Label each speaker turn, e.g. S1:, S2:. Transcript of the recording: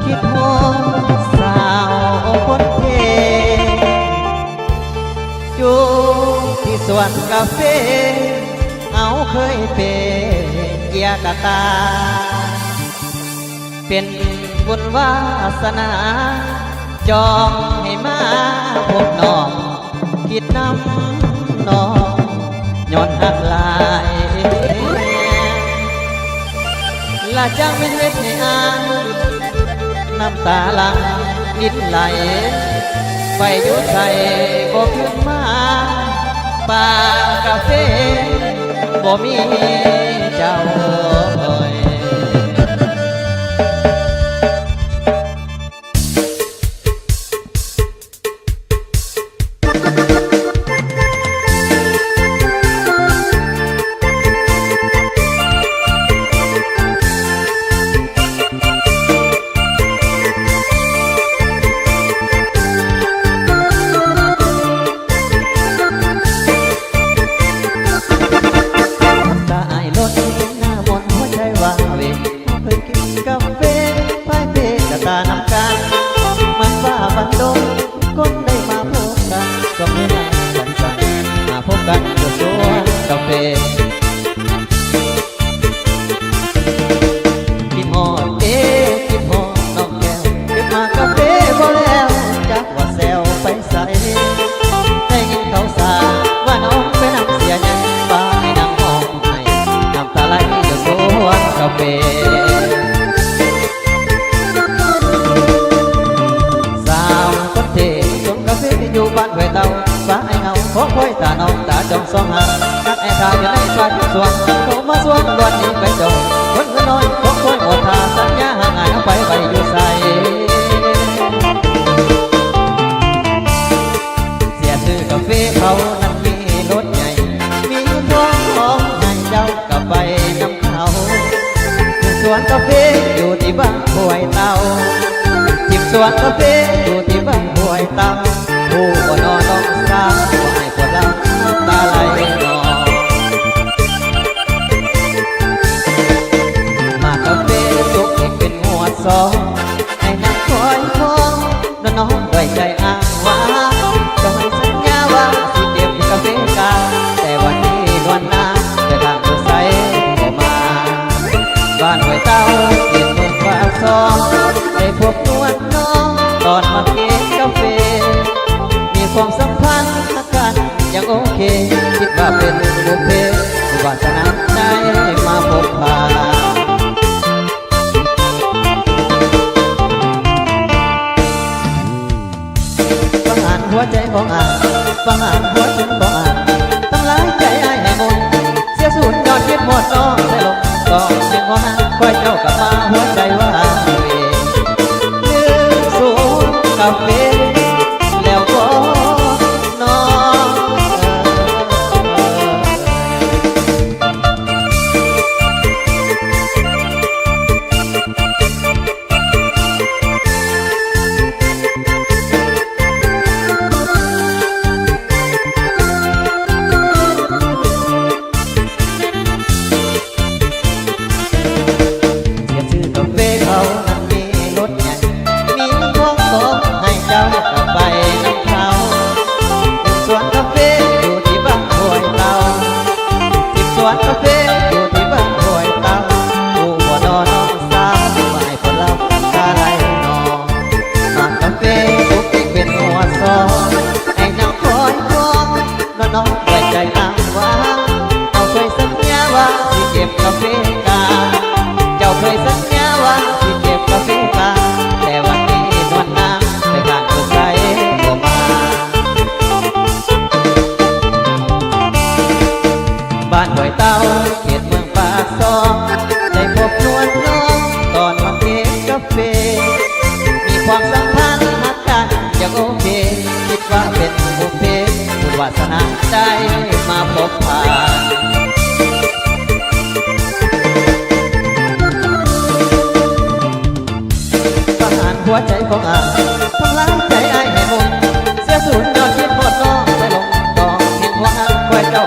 S1: คิดฮอดสาวคนเทอยู่ที่สวนกาแฟเอาเคยเป็นเกียรกตาเป็นบุญวาสนาจองให้มาพบน้องคิดน้ำน้องย้อนหักลายละจังเป็นเวทในอ่านน้ำตาหลังนิดไหลไปอยู่ใส่บ่ขึ้นมาป่ากาแฟบ่มีเจ้าตานำกันมันว่าบันดงก้นได้มาพบกันก็ไม่นานสั้นๆมาพบกันอยู่สวนกาแฟกินหอดกินหอดน้องแก้วเก็บมากาแฟบ่แล้วจักว่าแซวไปใส่ได้ยินเขาสาว่าน้องไปนำเสียยังบ้าให้นำห้องให้น้ำตาไหลอยู่สวนกาแฟอยู่บ้านห้วยเต่าฟ้าไอเงาของห้วยตาน้องตาจงสองหานักไอทาอยู่ในฟ้าจุดสวงเขามาสวงวันนี้ไปจงคนน้อยของห้วยหมดทาสัญญาห่างหายเอาไปอยู่ใส่เสียซื้อกาแฟเขานั้นมีรถใหญ่มีพวงของให้เจ้ากับไปน้ำเขาสวนกาแฟอยู่ที่บ้านห้วยเต่าจิบสวนกาแฟอยู่ที่บ้านห้วยเต่าผู้บ่นอนต้องสร้างว่าให้ปวดหลังน้ำตาไหลนองมากาแฟสุกให้เป็นหัวซองให้นักคอยคองน้องด้วยใจอ้างว่าจะให้สัญญาว่าสิเก็บกาแฟกาแต่วันนี้วันหน้าจะทางตัวใสออกมาบ้านห้วยเต้าเก็บเมืองฟ้าซองได้พบนวลน้องตอนมาเก็บกาแฟความสัมพันธ์กันยังโอเคคิดว่าเป็นบุพเพวาสนาได้มาพบปะฟังอ่านหัวใจของอ่านฟังอ่านหัวใจของอ่านตั้งหลายใจอ้ายให้มนเสียสูญยอดคิดหมดน้องใส่ลงก็ยังว่าคอยเจ้ากลับมาหัวใจว่ายืนสูงกาแฟแล้วก็กาแฟอยู่ที่บ้านห้วยเต่าผู้บ่นอนน้องสาวว่าให้ผลลัพธ์กาไหลนองมากาแฟสุกที่เป็นหัวซองให้นางคอยคองน้องด้วยใจอ้างว่าเอาเคยสัญญาว่าสิเก็บกาแฟกาเจ้าเคยสัญญาว่าสิเก็บกาแฟกาแต่วันนี้นวลนางไปผ่านตัวใจบ่มาบ้านห้วยเต่าเขตเมืองปากซองได้พบนวลน้องตอนมาเก็บกาแฟมีความสัมพันธ์หักกันยังโอเคคิดว่าเป็นบุพเพบุญวาสนาได้มาพบผ่าน วใจของอายทำร้ายใจอายให้หมดเสียสูญยอดคิดหมดน้องไปลงกองแห่งความคอยเจ้า